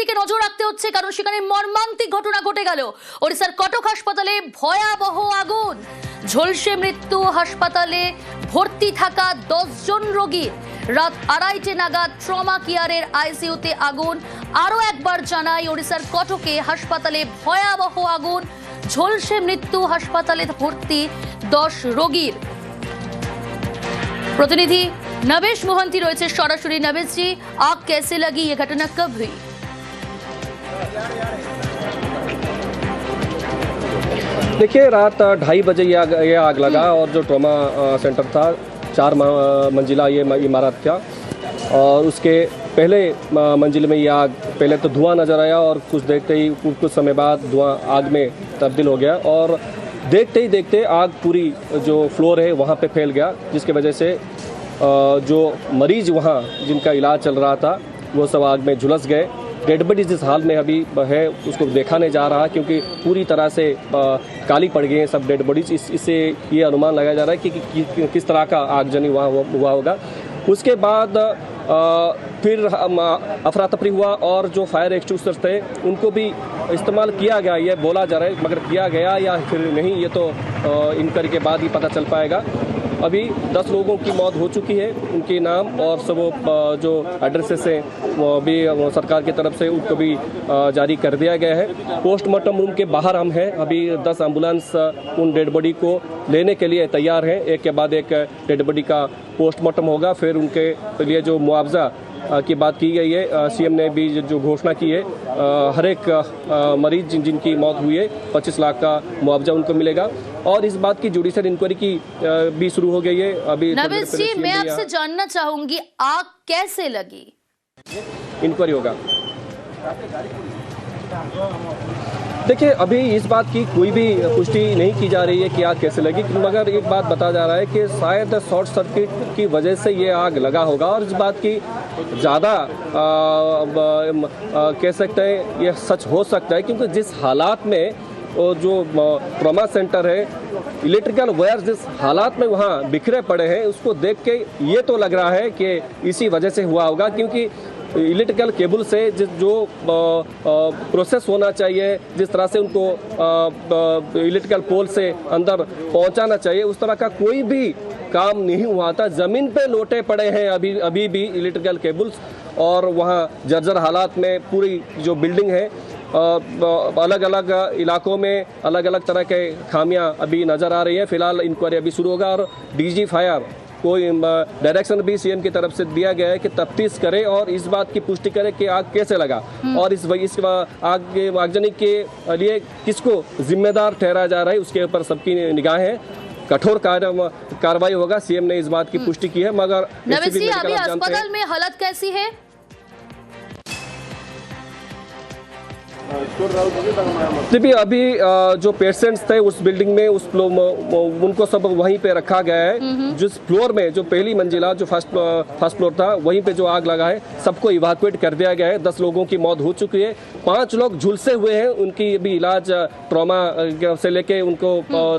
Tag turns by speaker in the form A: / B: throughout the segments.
A: দিকে নজর রাখতে হচ্ছে, কারণ সেখানে মর্মান্তিক ঘটনা ঘটে গেল। ওড়িশার কটক হাসপাতালে ভয়াবহ আগুন, ঝলসে মৃত্যু। হাসপাতালে ভর্তি থাকা 10 জন রোগীর। রাত 2:30 নাগাদ ট্রমা কেয়ারের আইসিইউতে আগুন। আরো একবার জানাই, ওড়িশার কটকে হাসপাতালে ভয়াবহ আগুন, ঝলসে মৃত্যু। হাসপাতালে ভর্তি 10 রোগীর। प्रतिनिधि नवेश मोहंती रही सरासरि। नवेश जी, आग कैसे लगी, ये घटना कब हुई?
B: देखिए, रात 2:30 बजे ये आग लगा और जो ट्रॉमा सेंटर था 4 मंजिला ये इमारत था, और उसके पहले मंजिल में ये आग, पहले तो धुआं नज़र आया और कुछ देखते ही कुछ समय बाद धुआं आग में तब्दील हो गया, और देखते ही देखते आग पूरी जो फ्लोर है वहाँ पे फैल गया, जिसके वजह से जो मरीज वहाँ जिनका इलाज चल रहा था वो सब आग में झुलस गए। डेड बॉडी जिस हाल में अभी है उसको देखा नहीं जा रहा, क्योंकि पूरी तरह से काली पड़ गई हैं सब डेड बॉडीज। इससे ये अनुमान लगाया जा रहा है कि किस तरह का आगजनी वहाँ हुआ होगा। उसके बाद फिर अफरा तफरी हुआ और जो फायर एक्सटिंग्विशर्स थे उनको भी इस्तेमाल किया गया, ये बोला जा रहा है, मगर किया गया या फिर नहीं ये तो इंक्वायरी के बाद ही पता चल पाएगा। अभी 10 लोगों की मौत हो चुकी है, उनके नाम और सब जो एड्रेसेस हैं वो भी सरकार की तरफ से उनको भी जारी कर दिया गया है। पोस्टमार्टम रूम के बाहर हम हैं, अभी 10 एम्बुलेंस उन डेड बॉडी को लेने के लिए तैयार हैं। एक के बाद एक डेड बॉडी का पोस्टमार्टम होगा, फिर उनके लिए जो मुआवजा की बात की गई है, सीएम ने भी जो घोषणा की है, हर एक मरीज जिनकी मौत हुई है 25 लाख का मुआवजा उनको मिलेगा। और इस बात की जुडिशियल इंक्वायरी की भी शुरू हो गई है। अभी
A: नवेश जी, मैं आपसे जानना चाहूंगी, आग कैसे लगी?
B: इंक्वायरी होगा। देखिए, अभी इस बात की कोई भी पुष्टि नहीं की जा रही है कि आग कैसे लगी, मगर एक बात बताया जा रहा है कि शायद शॉर्ट सर्किट की वजह से ये आग लगा होगा, और इस बात की ज़्यादा कह सकते हैं ये सच हो सकता है, क्योंकि जिस हालात में जो ट्रॉमा सेंटर है, इलेक्ट्रिकल वायर्स जिस हालात में वहाँ बिखरे पड़े हैं, उसको देख के ये तो लग रहा है कि इसी वजह से हुआ होगा, क्योंकि इलेक्ट्रिकल केबल से जो प्रोसेस होना चाहिए, जिस तरह से उनको इलेक्ट्रिकल पोल से अंदर पहुंचाना चाहिए, उस तरह का कोई भी काम नहीं हुआ था। ज़मीन पे लोटे पड़े हैं अभी भी इलेक्ट्रिकल केबल्स, और वहाँ जर्जर हालात में पूरी जो बिल्डिंग है, अलग अलग इलाकों में अलग अलग तरह के खामियां अभी नज़र आ रही है। फिलहाल इंक्वायरी अभी शुरू होगा, और डीजी फायर को डायरेक्शन भी सीएम की तरफ से दिया गया है कि तफ्तीश करे और इस बात की पुष्टि करे कि आग कैसे लगा, और इस आगजनी के लिए किसको जिम्मेदार ठहराया जा रहा है, उसके ऊपर सबकी निगाहें हैं। कठोर कार्रवाई होगा, सीएम ने इस बात की पुष्टि की है। मगर
A: नवेश जी, अभी अस्पताल में हालत कैसी है?
B: अभी जो पेशेंट्स थे उस बिल्डिंग में उनको सब वहीं पे रखा गया है। जिस फ्लोर में जो पहली मंजिला जो फर्स्ट फ्लोर था, वहीं पे जो आग लगा है, सबको इवैक्यूएट कर दिया गया है। 10 लोगों की मौत हो चुकी है, 5 लोग झुलसे हुए हैं, उनकी अभी इलाज ट्रॉमा से लेके उनको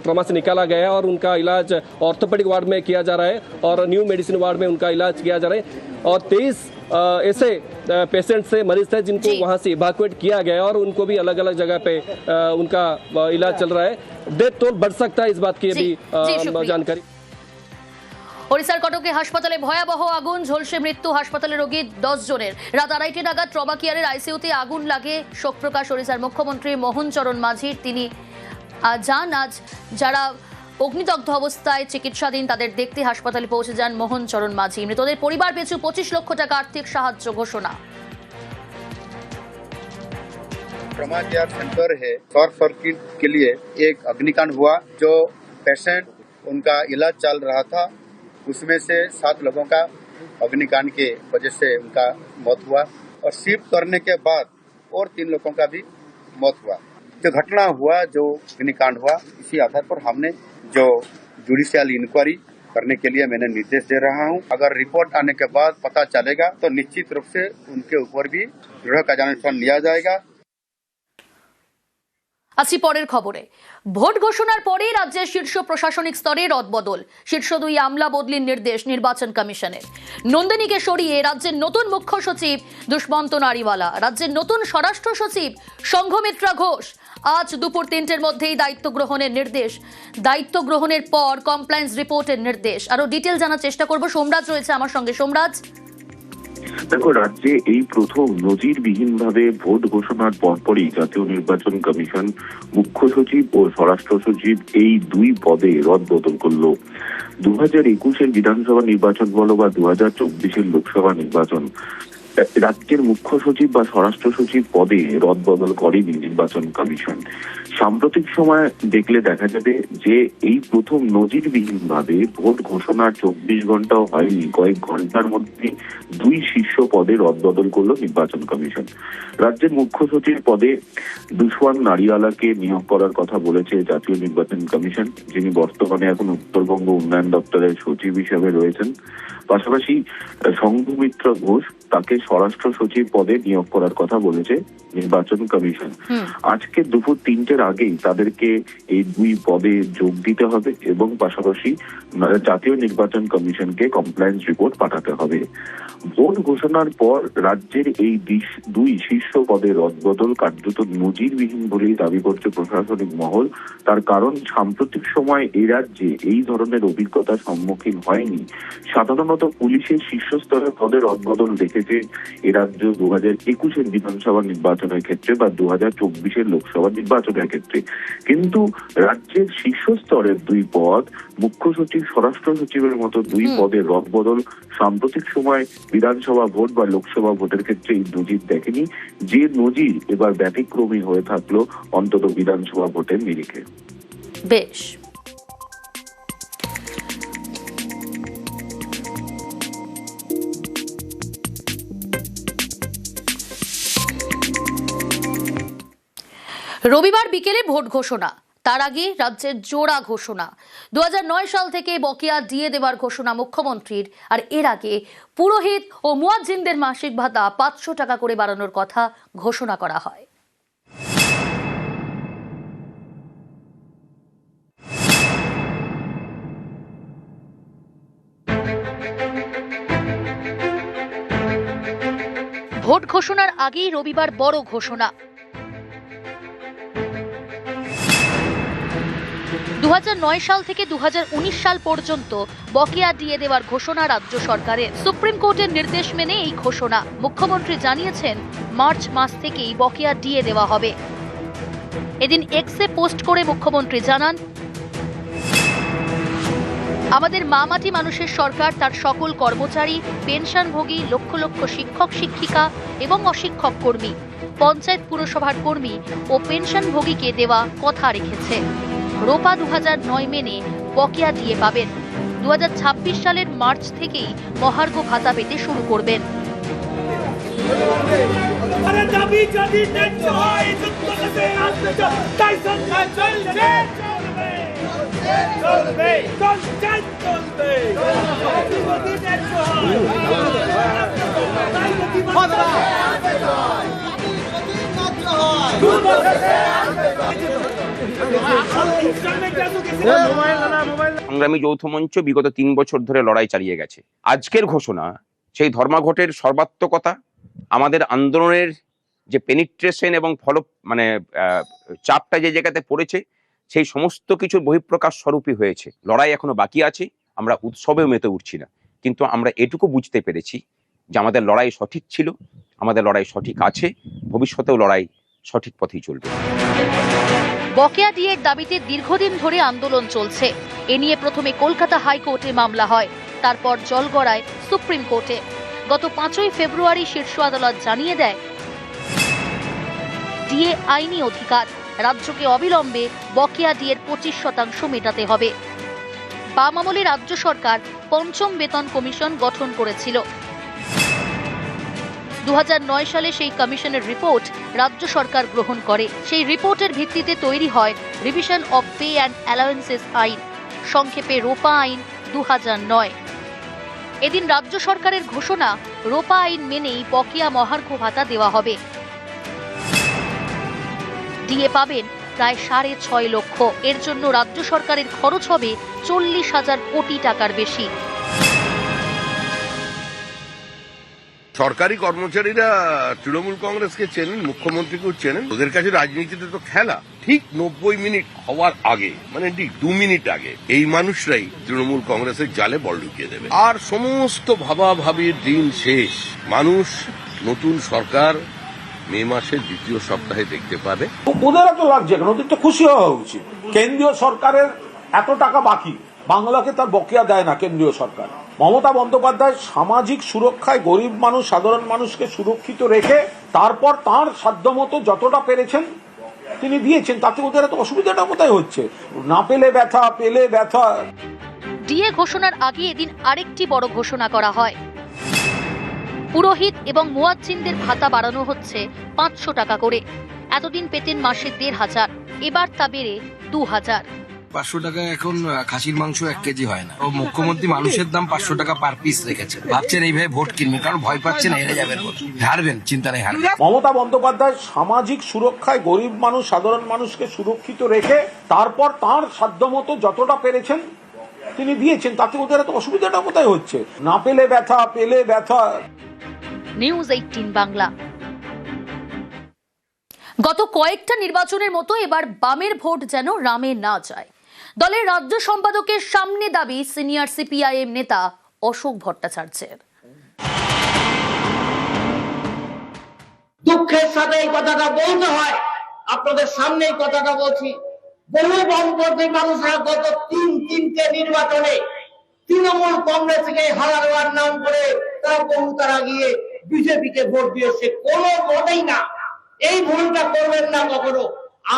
B: ट्रॉमा से निकाला गया है, और उनका इलाज ऑर्थोपेडिक वार्ड में किया जा रहा है और न्यू मेडिसिन वार्ड में उनका इलाज किया जा रहा है। और 23 ऐसे पेशेंट से मरीज थे जिनको वहां से इवैक्यूएट किया गया, और उनको भी अलग अलग जगह पे उनका इलाज चल रहा है। डेथ टोल बढ़ सकता है, इस बात की अभी जानकारी।
A: ওড়িশার কটকে হাসপাতালে ভয়াবহ আগুন, ঝলসে মৃত্যু। হাসপাতালে রোগী 10 জনের। রাত 2:30 নাগাদ ট্রমা কেয়ারের আইসিইউতে আগুন লাগে। শোক প্রকাশ ওড়িশার মুখ্যমন্ত্রী মোহন চরণ মাঝির। তিনি যান আজ যারা অগ্নিদগ্ধ অবস্থায় চিকিৎসাধীন তাদের দেখতে হাসপাতালে পৌঁছে যান মোহন চরণ মাঝি। মৃতদের পরিবার পিছু 25 লক্ষ টাকা আর্থিক সাহায্য ঘোষণা।
C: ट्रॉमा केयर सेंटर है, शॉर्ट सर्किट के लिए एक अग्निकांड हुआ। जो पेशेंट उनका इलाज चल रहा था, उसमें से 7 लोगों का अग्निकांड के वजह से उनका मौत हुआ, और शिफ्ट करने के बाद और 3 लोगों का भी मौत हुआ। जो घटना हुआ, जो अग्निकांड हुआ, इसी आधार पर हमने जो जुडिशियल इंक्वायरी करने के लिए मैंने निर्देश दे रहा हूं। अगर रिपोर्ट आने के बाद पता चलेगा तो निश्चित रूप से उनके ऊपर भी दृढ़ कार्यानुष्ठान लिया जाएगा।
A: আসি পরের খবরে। ভোট ঘোষণার পরেই রাজ্যের শীর্ষ প্রশাসনিক স্তরে রদবদল। শীর্ষ 2 আমলা বদলির নির্দেশ নির্বাচন কমিশনের। নন্দিনীকে সরিয়ে রাজ্যের নতুন মুখ্য সচিব দুষ্মন্ত নারিওয়ালা, রাজ্যের নতুন স্বরাষ্ট্র সচিব সংঘমিত্রা ঘোষ। আজ দুপুর 3টের মধ্যেই দায়িত্ব গ্রহণের নির্দেশ। দায়িত্ব গ্রহণের পর কমপ্লায়েন্স রিপোর্টের নির্দেশ। আরো ডিটেল জানার চেষ্টা করব। সোমরাজ রয়েছে আমার সঙ্গে। সোমরাজ,
D: দেখো, রাজ্যে এই প্রথম নজিরবিহীনভাবে ভোট ঘোষণার পরপরই জাতীয় নির্বাচন কমিশন মুখ্য সচিব ও স্বরাষ্ট্র সচিব এই 2 পদে রদবদল করলো। 2021-এর বিধানসভা নির্বাচন বলো বা 2024-এর লোকসভা নির্বাচন, রাজ্যের মুখ্য সচিব বা স্বরাষ্ট্র সচিব পদে রদবদল করেনি নির্বাচন কমিশন। সাম্প্রতিক সময় দেখলে দেখা যাবে যে এই প্রথম নজিরবিহীনভাবে ভোট ঘোষণার 24 ঘন্টাও হয়নি, কয়েক ঘন্টার মধ্যে 2 শীর্ষ পদে রদবদল করলো নির্বাচন কমিশন। রাজ্যের মুখ্য সচিব পদে দুষ্মন্ত নারিওয়ালাকে নিয়োগ করার কথা বলেছে জাতীয় নির্বাচন কমিশন, যিনি বর্তমানে এখন উত্তরবঙ্গ উন্নয়ন দপ্তরের সচিব হিসেবে রয়েছেন। পাশাপাশি সংঘমিত্রা ঘোষ তাকে স্বরাষ্ট্র সচিব পদে নিয়োগ করার কথা বলেছে নির্বাচন কমিশন। আজকে দুপুর 3টের আগেই তাদেরকে এই 2 পদে যোগ দিতে হবে এবং পাশাপাশি জাতীয় নির্বাচন কমিশনকে কমপ্লায়েন্স রিপোর্ট পাঠাতে হবে। ভোট ঘোষণার পর রাজ্যের এই 2 শীর্ষ পদে রদবদল কার্যত নজিরবিহীন বলেই দাবি করছে প্রশাসনিক মহল। তার কারণ, সাম্প্রতিক সময় এই রাজ্যে এই ধরনের অভিজ্ঞতার সম্মুখীন হয়নি। সাধারণত পুলিশের শীর্ষস্তরের পদে রদবদল দেখেছে এ রাজ্য 2021-এর বিধানসভা নির্বাচনের ক্ষেত্রে বা 2024-এর লোকসভা নির্বাচনের ক্ষেত্রে, কিন্তু রাজ্যের শীর্ষস্তরের 2 পদ, মুখ্য সচিব স্বরাষ্ট্র সচিবের মতো 2 পদের রদবদল সাম্প্রতিক সময় বিধানসভা ভোট বা লোকসভা ভোটের ক্ষেত্রে এই নজির দেখেনি, যে নজির এবার ব্যতিক্রমী হয়ে থাকলো অন্তত বিধানসভা ভোটের নিরিখে।
A: বেশ। রবিবার বিকেলে ভোট ঘোষণা, তার আগে রাজ্যের জোড়া ঘোষণা। 2009 সাল থেকে বকেয়া দিয়ে দেওয়ার ঘোষণা মুখ্যমন্ত্রীর। আর এর আগে পুরোহিত ও মুয়াজ্জিনদের মাসিক ভাতা 500 টাকা করে বাড়ানোর কথা ঘোষণা করা হয়। ভোট ঘোষণার আগেই রবিবার বড় ঘোষণা। 2009 সাল থেকে 2019 সাল পর্যন্ত বকেয়া দিয়ে দেওয়ার ঘোষণা রাজ্য সরকারের। সুপ্রিম কোর্টের নির্দেশ মেনে এই ঘোষণা। মুখ্যমন্ত্রী জানিয়েছেন মার্চ মাস থেকেই বকেয়া দিয়ে দেওয়া হবে। এদিন এক্সে পোস্ট করে মুখ্যমন্ত্রী জানান, আমাদের মাটি মানুষের সরকার তার সকল কর্মচারী, পেনশনভোগী, লক্ষ লক্ষ শিক্ষক শিক্ষিকা এবং অশিক্ষক কর্মী, পঞ্চায়েত পুরসভার কর্মী ও পেনশনভোগীকে দেওয়া কথা রেখেছে। রোপা 2009 মেনে বকেয়া দিয়ে পাবেন। 2026 সালের মার্চ থেকেই মহার্ঘ ভাতা পেতে শুরু করবেন।
E: সংগ্রামী যৌথ মঞ্চ বিগত 3 বছর ধরে লড়াই চালিয়ে গেছে। আজকের ঘোষণা সেই ধর্মঘটের সর্বাত্মকতা, আমাদের আন্দোলনের যে পেনিট্রেশন এবং চাপটা যে জায়গাতে পড়েছে, সেই সমস্ত কিছুর বহিঃপ্রকাশ স্বরূপই হয়েছে। লড়াই এখনো বাকি আছে, আমরা উৎসবেও মেতে উঠছি না, কিন্তু আমরা এটুকু বুঝতে পেরেছি যে আমাদের লড়াই সঠিক ছিল, আমাদের লড়াই সঠিক আছে, ভবিষ্যতেও লড়াই সঠিক পথেই চলবে।
A: বকেয়া ডিএর দাবিতে দীর্ঘদিন ধরে আন্দোলন চলছে। এ নিয়ে প্রথমে কলকাতা হাইকোর্টে মামলা হয়, তারপর জলগড়ায় সুপ্রিম কোর্টে। গত 5ই ফেব্রুয়ারি শীর্ষ আদালত জানিয়ে দেয়, ডিএ আইনি অধিকার, রাজ্যকে অবিলম্বে বকেয়া ডিএর 25% মেটাতে হবে। বাম আমলে রাজ্য সরকার 5ম বেতন কমিশন গঠন করেছিল। 2009 সালে সেই কমিশনের রিপোর্ট রাজ্য সরকার গ্রহণ করে। সেই রিপোর্টের ভিত্তিতে তৈরি হয় revision of pay and allowances আইন, সংক্ষেপে রোপা আইন 2009। এদিন রাজ্য সরকারের ঘোষণা, রোপা আইন মেনেই বকেয়া মহার্ঘ ভাতা দেওয়া হবে। ডিএ পাবেন প্রায় 6.5 লক্ষ। এর জন্য রাজ্য সরকারের খরচ হবে 40,000 কোটি টাকার বেশি।
F: সরকারি কর্মচারীরা তৃণমূল কংগ্রেসকে চেনেন, মুখ্যমন্ত্রীকেও চেনেন। ওদের কাছে রাজনীতিতে তো খেলা। ঠিক 90 মিনিট হওয়ার আগে, মানে ঠিক 2 মিনিট আগে এই মানুষরাই তৃণমূল কংগ্রেসের জালে বল ঢুকিয়ে দেবে। আর সমস্ত ভাবাভাবির দিন শেষ। মানুষ নতুন সরকার মে মাসের দ্বিতীয় সপ্তাহে দেখতে পাবে।
G: ওদের এত লাগছে কেন? ওদের তো খুশি হওয়া উচিত। কেন্দ্রীয় সরকারের এত টাকা বাকি, বাংলাকে তার বকেয়া দেয় না কেন্দ্রীয় সরকার। মমতা বন্দ্যোপাধ্যায় সামাজিক সুরক্ষায় গরিব মানুষ, সাধারণ মানুষকে সুরক্ষিত রেখে তারপর তার সাধ্যমতো যতটা পেরেছেন তিনি দিয়েছেন। তাতে ওদের এত অসুবিধাটা কোথায় হচ্ছে? না পেলে ব্যথা, পেলে ব্যথা।
A: ডিএ ঘোষণার আগে এদিন আরেকটি বড় ঘোষণা করা হয়। পুরোহিত এবং মুয়াজ্জিনদের ভাতা বাড়ানো হচ্ছে 500 টাকা করে। এতদিন পেতেন মাসে 1,500, এবার তা বেড়ে 2,000।
H: 500 টাকা এখন খাসির মাংস 1 কেজি হয় না। ও মুখ্যমন্ত্রী মানুষের দাম 500 টাকা পার পিস রেখেছে। ভাবছেন এইভাবে ভোট কিনবেন, কারণ ভয় পাচ্ছেন হেরে যাবেন, হারবেন, চিন্তা নেই হারবেন।
G: মমতা বন্দ্যোপাধ্যায় সামাজিক সুরক্ষায় গরিব মানুষ, সাধারণ মানুষকে সুরক্ষিত রেখে তারপর তার সাধ্যমতো যতটা পেরেছেন তিনি দিয়েছেন। তাতে ওদের এত অসুবিধাটা কোথায় হচ্ছে? না পেলে ব্যথা, পেলে ব্যথা।
A: নিউজ 18 বাংলা। গত কয়েকটা নির্বাচনের মতো এবার বামের ভোট যেন রামে না যায়। দলের রাজ্য সম্পাদকের সামনে দাবি সিনিয়র সিপিআইএম নেতা অশোক ভট্টাচার্যের।
I: দুঃখের সাথে এই কথাটা বলতে হয়, আপনাদের সামনে এই কথাটা বলছি। বহু বামপন্থী মানুষরা গত তিনটে নির্বাচনে তৃণমূল কংগ্রেসকে হারানোর নাম করে তারা গিয়ে বিজেপিকে ভোট দিয়েছে। কোনো ভোটেই না। এই ভুলটা করবেন না কখনো।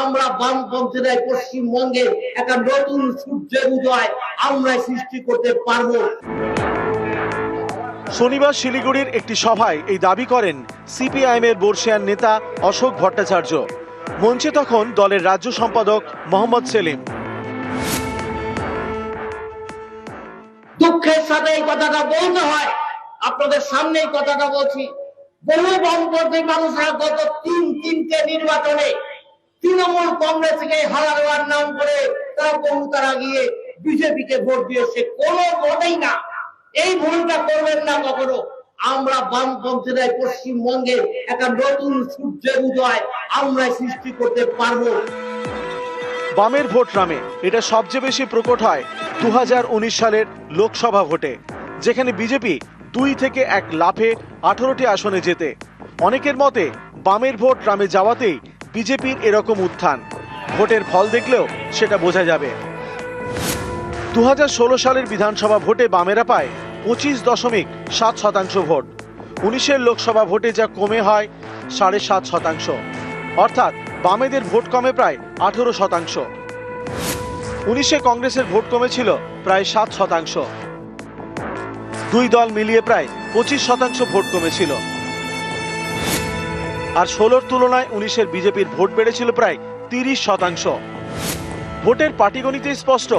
I: আমরা বামপন্থীরা পশ্চিমবঙ্গে একটা নতুন সূর্যের উদয় আমরা সৃষ্টি করতে পারবো।
J: শনিবার শিলিগুড়ির একটি সভায় এই দাবি করেন সিপিআইএম এর বর্ষিয়ান নেতা অশোক ভট্টাচার্য। মঞ্চে তখন দলের রাজ্য সম্পাদক মোহাম্মদ সেলিম।
I: দুঃখের সাথে এই কথাটা বলতে হয়, আপনাদের সামনে এই কথাটা বলছি। বহু বামপন্থী মানুষরা গত তিনটে নির্বাচনে তৃণমূল কংগ্রেসকে হারানোর নাম করে তারা গিয়ে বিজেপিকে ভোট দিয়েছে। কোনো ভোটেই না। এই ভুলটা করবেন না কখনো। আমরা বামপন্থীরা পশ্চিমবঙ্গে একটা নতুন সূর্যের উদয় আমরা সৃষ্টি করতে পারবো।
J: বামের ভোট রামে এটা সবচেয়ে বেশি প্রকট হয় 2019 সালের লোকসভা ভোটে, যেখানে বিজেপি 2 থেকে 1 লাফে 18টি আসনে জেতে। অনেকের মতে বামের ভোট রামে যাওয়াতেই বিজেপির এরকম উত্থান। ভোটের ফল দেখলেও সেটা বোঝা যাবে। 2016 সালের বিধানসভা ভোটে বামেরা পায় 25.7% ভোট। 19-এর লোকসভা ভোটে যা কমে হয় 7.5%, অর্থাৎ বামেদের ভোট কমে প্রায় 18%। 19-এ কংগ্রেসের ভোট কমেছিল প্রায় 7%। দুই দল মিলিয়ে প্রায় 25% ভোট কমেছিল। আর 16-র তুলনায় 19-এর বিজেপির ভোট বেড়েছিল প্রায় 30%। ভোটের পাটিগণিতে স্পষ্ট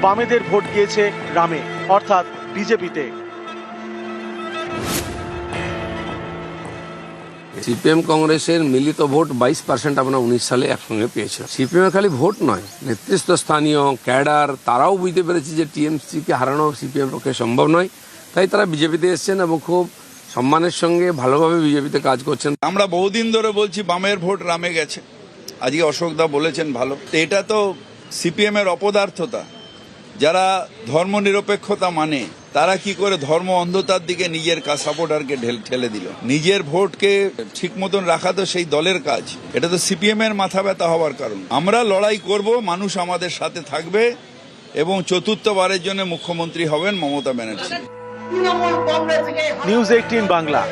J: বামেদের ভোট গিয়েছে রামে, অর্থাৎ বিজেপিতে।
H: সিপিএম কংগ্রেসের মিলিত ভোট 22% আমরা 19 সালে একসঙ্গে পেয়েছিলাম। সিপিএম খালি ভোট নয়, নেতৃত্ব, স্থানীয় ক্যাডার তারাও বুঝতে পেরেছে যে টিএমসিকে হারানো সিপিএম পক্ষে সম্ভব নয়। তাই তারা বিজেপিতে এসেছেন এবং খুব সম্মানের সঙ্গে ভালোভাবে বিজেপিতে কাজ করছেন।
K: আমরা বহুদিন ধরে বলছি বামের ভোট রামে গেছে। আজকে অশোকদা বলেছেন ভালো। এটা তো সিপিএম এর অপদার্থতা। যারা ধর্মনিরপেক্ষতা মানে তারা কি করে ধর্ম অন্ধতার দিকে নিজের সাপোর্টারকে ঠেলে দিল। নিজের ভোটকে ঠিক মতন রাখা তো সেই দলের কাজ। এটা তো সিপিএম এর মাথা ব্যথা হওয়ার কারণ। আমরা লড়াই করব, মানুষ আমাদের সাথে থাকবে এবং চতুর্থবারের জন্য মুখ্যমন্ত্রী হবেন মমতা ব্যানার্জি।
J: নিউজ 18 বাংলা।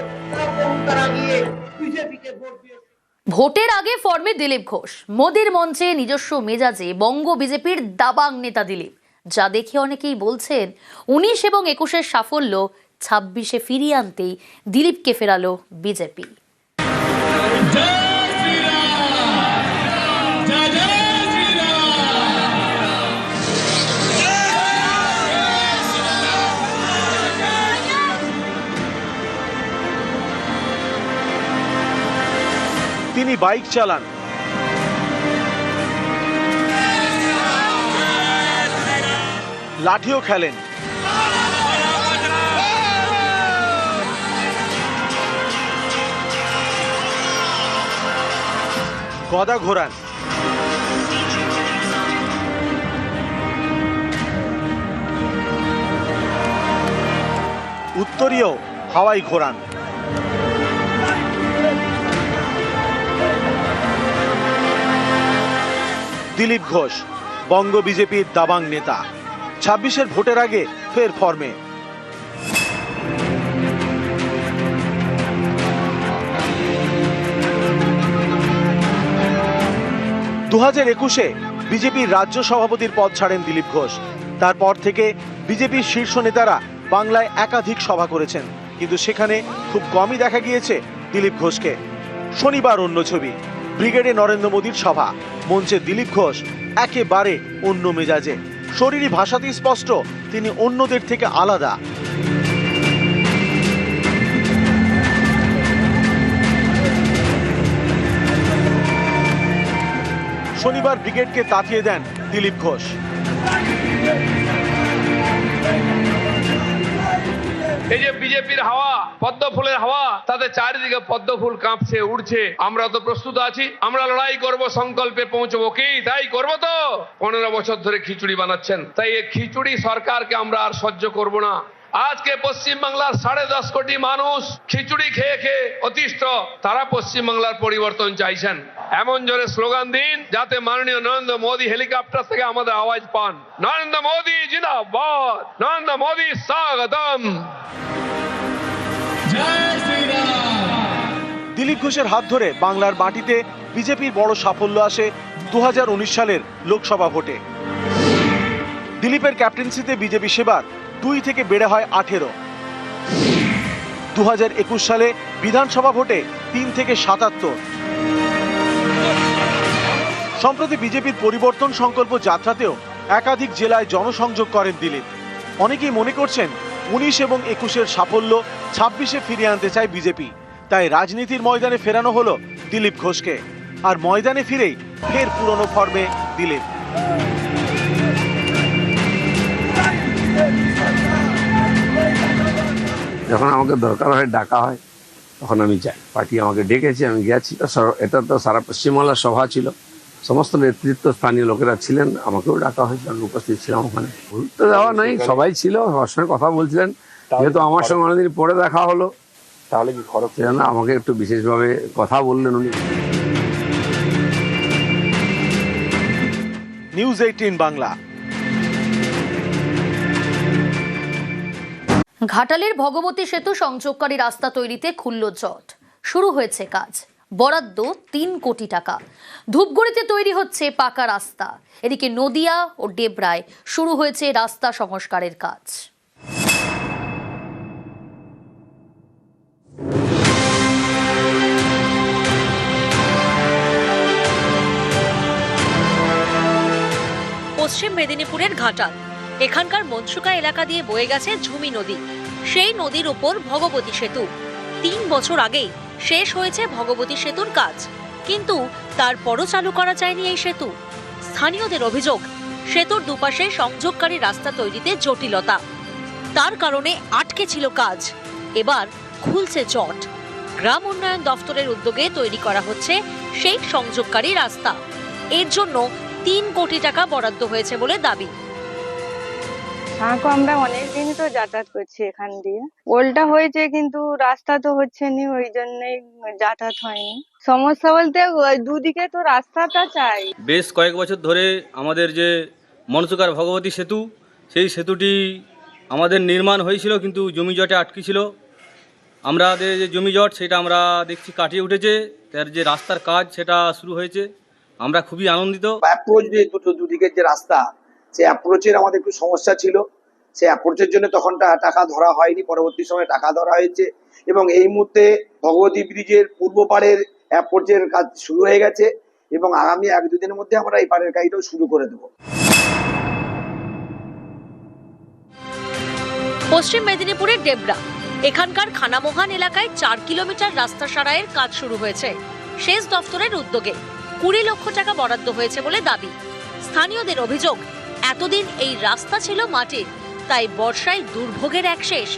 A: ভোটের আগে ফর্মে দিলীপ ঘোষ। মোদির মঞ্চে নিজস্ব মেজাজে বঙ্গ বিজেপির দাবাং নেতা দিলীপ, যা দেখে অনেকেই বলছেন 19 এবং 21-এর সাফল্য 26-এ ফিরিয়ে আনতেই দিলীপকে ফেরালো বিজেপি।
J: তিনি বাইক চালান, লাঠিও খেলেন। গদা ঘোরান, উত্তরীয় হাওয়াই ঘোরান। দিলীপ ঘোষ বঙ্গ বিজেপির দাবাং নেতা, 26-এর ভোটের আগে ফের ফর্মে। 2021-এ বিজেপির রাজ্য সভাপতির পদ ছাড়েন দিলীপ ঘোষ। তারপর থেকে বিজেপির শীর্ষ নেতারা বাংলায় একাধিক সভা করেছেন, কিন্তু সেখানে খুব কমই দেখা গিয়েছে দিলীপ ঘোষকে। শনিবার অন্য ছবি, ব্রিগেডে নরেন্দ্র মোদীর সভা, মঞ্চে দিলীপ ঘোষ একেবারে অন্য মেজাজে। শরীরী ভাষাতেই স্পষ্ট তিনি অন্যদের থেকে আলাদা। শনিবার ব্রিগেডকে তাতিয়ে দেন দিলীপ ঘোষ।
L: এই যে বিজেপির হাওয়া, পদ্ম ফুলের হাওয়া, তাতে চারিদিকে পদ্ম ফুল কাঁপছে, উড়ছে। আমরা তো প্রস্তুত আছি, আমরা লড়াই করব, সংকল্পে পৌঁছবো। কি তাই করবো তো? 15 বছর ধরে খিচুড়ি বানাচ্ছেন, তাই এই খিচুড়ি সরকারকে আমরা আর সহ্য করব না। আজকে পশ্চিমবাংলার 10.5 কোটি মানুষ খিচুড়ি খেয়ে খেয়ে অতিষ্ঠ। তারা পশ্চিমবাংলার পরিবর্তন চাইছেন। এমন জোরে স্লোগান দিন যাতে মাননীয় নরেন্দ্র মোদী হেলিকপ্টার থেকে আমাদের আওয়াজ পান। নরেন্দ্র মোদী জিন্দাবাদ, নরেন্দ্র মোদী স্বাগতম।
J: দিলীপ ঘোষের হাত ধরে বাংলার মাটিতে বিজেপির বড় সাফল্য আসে 2019 সালের লোকসভা ভোটে। দিলীপের ক্যাপ্টেন্সিতে বিজেপি সেবার 2 থেকে বেড়ে হয় 18। 2021 সালে বিধানসভা ভোটে 3 থেকে 77। সম্প্রতি বিজেপির পরিবর্তন সংকল্প যাত্রাতেও একাধিক জেলায় জনসংযোগ করেন দিলীপ। অনেকেই মনে করছেন 19 এবং 21-এর সাফল্য 26-এ ফিরিয়ে আনতে চায় বিজেপি, তাই রাজনীতির ময়দানে ফেরানো হলো দিলীপ ঘোষকে। আর ময়দানে ফিরেই ফের পুরনো ফর্মে দিলীপ।
H: যখন আমাকে দরকার হয়, ডাকা হয়, তখন আমি যাই। পার্টি আমাকে ডেকেছে, আমি গেছি। এটা তো সারা পশ্চিমবাংলার সভা ছিল, সমস্ত নেতৃত্ব স্থানীয় লোকেরা ছিলেন, আমাকেও ডাকা হয়েছিল, আমি উপস্থিত ছিলাম ওখানে। ভুলতে দেওয়া নাই, সবাই ছিল, আমার সঙ্গে কথা বলছিলেন। যেহেতু আমার সঙ্গে অনেকদিন পরে দেখা হলো, তাহলে কি খরচ না, আমাকে একটু বিশেষভাবে কথা বললেন উনি।
J: নিউজ 18 বাংলা।
A: ঘাটালের ভগবতী সেতু সংযোগকারী রাস্তা তৈরিতে খুলল জট। শুরু হয়েছে কাজ, বরাদ্দ 3 কোটি টাকা। ধূপগুড়িতে তৈরি হচ্ছে পাকা রাস্তা। এদিকে নদিয়া ও ডেবরায় শুরু হয়েছে রাস্তা সংস্কারের কাজ।
M: পশ্চিম মেদিনীপুরের ঘাটাল, এখানকার মনসুকা এলাকা দিয়ে বয়ে গেছে ঝুমি নদী। সেই নদীর উপর ভগবতী সেতু। 3 বছর আগেই শেষ হয়েছে ভগবতী সেতুর কাজ, কিন্তু তারপরও চালু করা যায়নি এই সেতু। স্থানীয়দের অভিযোগ, সেতুর দুপাশে সংযোগকারী রাস্তা তৈরিতে জটিলতা, তার কারণে আটকে ছিল কাজ। এবার খুলছে জট। গ্রাম উন্নয়ন দফতরের উদ্যোগে তৈরি করা হচ্ছে সেই সংযোগকারী রাস্তা। এর জন্য 3 কোটি টাকা বরাদ্দ হয়েছে বলে দাবি।
N: আমরা অনেকদিনই তো যাতায়াত করছি এখান দিয়ে, ওলটা হয়েছে কিন্তু রাস্তা তো হচ্ছে না, ওই জন্যই যাতায়াত হয়নি। সমস্যা বলতে দুদিকে তো রাস্তাটা চাই।
O: বেশ কয়েক বছর ধরে আমাদের যে মনসুকার ভগবতী সেতু, সেই সেতুটি আমাদের নির্মাণ হয়েছিল, কিন্তু জমি জটে আটকে ছিল। আমাদের যে জমি জট সেটা আমরা দেখছি কাটিয়ে উঠেছে, তার যে রাস্তার কাজ সেটা শুরু হয়েছে। আমরা খুবই আনন্দিত।
P: অ্যাপ্রোচ যে দুদিকের যে রাস্তা, সে অ্যাপ্রোচের আমাদের একটু সমস্যা ছিল। সে অ্যাপ্রোচের জন্য তখন টাকা ধরা হয়নি, পরবর্তী সময়ে টাকা ধরা হয়েছে এবং এই মুহূর্তে ভগবতী ব্রিজের পূর্ব পাড়ের অ্যাপ্রোচের কাজ শুরু হয়ে গেছে এবং আগামী 1-2 দিনের মধ্যে আমরা এই পাড়ের কাজটাও শুরু করে দেব।
M: পশ্চিম মেদিনীপুরের ডেবরা, এখানকার খানামোহান এলাকায় 4 কিলোমিটার রাস্তা সারাইয়ের কাজ শুরু হয়েছে সেচ দফতরের উদ্যোগে। 20 লক্ষ টাকা বরাদ্দ হয়েছে বলে দাবি। স্থানীয়দের অভিযোগ, এতদিন এই রাস্তা ছিল মাটির, তাই বর্ষায় দুর্ভোগের এক শেষ।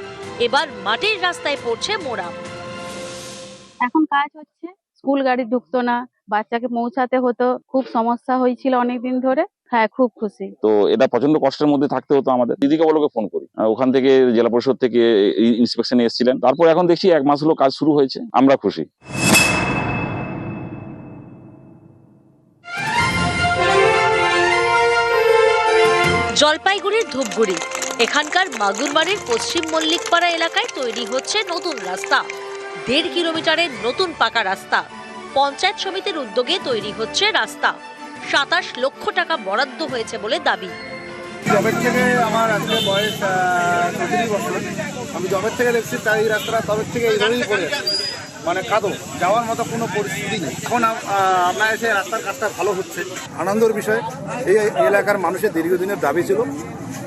M: এবার মাটির রাস্তায় পড়ছে মোড়া।
N: এখন কাজ হচ্ছে, স্কুল গাড়ি ঢুকতো না, বাচ্চাকে পৌঁছাতে হতো, খুব সমস্যা হয়েছিল অনেকদিন ধরে। হ্যাঁ, খুব খুশি।
Q: তো এটা প্রচন্ড কষ্টের মধ্যে থাকতে হতো আমাদের। দিদিকে বলোকে ফোন করি, ওখান থেকে জেলা পরিষদ থেকে ইন্সপেকশনে এসেছিলেন, তারপর এখন দেখছি 1 মাস হলো কাজ শুরু হয়েছে, আমরা খুশি।
M: জলপাইগুড়ির ধূপগুড়ি, এখানকার মাগুরবাড়ির পশ্চিম মল্লিকপাড়া এলাকায় তৈরি হচ্ছে নতুন রাস্তা। 1.5 কিলোমিটারের নতুন পাকা রাস্তা। পঞ্চায়েত সমিতির উদ্যোগে তৈরি হচ্ছে রাস্তা। 27 লক্ষ টাকা বরাদ্দ হয়েছে বলে দাবি।
R: জবের থেকে আমার আজকে বয়স 30 বছর। আমি জবের থেকে দেখছি তাই এই রাস্তাটা তবের থেকে এইভাবেই পড়ে মানে কাদো যাওয়ার মতো কোনো পরিস্থিতি নেই। এখন আপনার এসে রাস্তার কাজটা ভালো হচ্ছে, আনন্দের বিষয়। এই এলাকার মানুষের দীর্ঘদিনের দাবি ছিল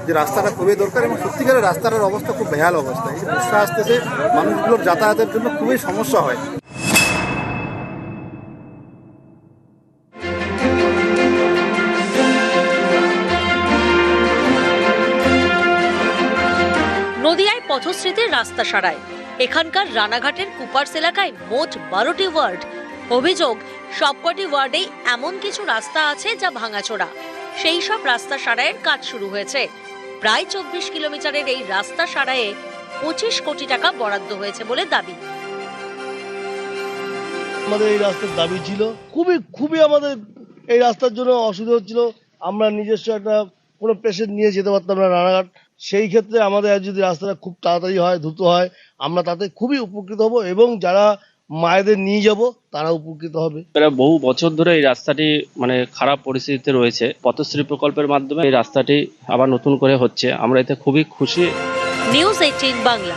R: যে রাস্তাটা খুবই দরকার, এবং সত্যিকারের রাস্তাটার অবস্থা খুব বেহাল অবস্থা। এই বর্ষা আসতেছে, মানুষগুলোর যাতায়াতের জন্য খুবই সমস্যা হয়।
M: নদিয়ায় পথশ্রীতির রাস্তা সারায়। এখানকার রানাঘাটের কুপার্স এলাকায় মোট 12টি ওয়ার্ড। অভিযোগ, সবকটি ওয়ার্ডেই এমন কিছু রাস্তা আছে যা ভাঙাচোরা। সেই সব রাস্তা সারাইয়ের কাজ শুরু হয়েছে। প্রায় 24 কিলোমিটারের এই রাস্তা সারাইয়ে 25 কোটি টাকা বরাদ্দ হয়েছে বলে দাবি।
R: আমাদের এই রাস্তার দাবি ছিল, খুবই আমাদের এই রাস্তার জন্য অসুবিধা হচ্ছিল। আমরা নিজস্ব একটা কোনো পেশেন্ট নিয়ে যেতে পারতাম না রানাঘাট। সেই ক্ষেত্রে আমাদের যদি রাস্তাটা খুব তাড়াতাড়ি হয়, দ্রুত হয়, আমরা তাতে খুবই উপকৃত হব, এবং যারা মায়েদের নিয়ে যাব তারা উপকৃত হবে।
S: প্রায় বহু বছর ধরে এই রাস্তাটি খারাপ পরিস্থিতিতে রয়েছে। পথশ্রী প্রকল্পের মাধ্যমে এই রাস্তাটি আবার নতুন করে হচ্ছে, আমরা এতে খুবই খুশি।
M: নিউজ 18 বাংলা।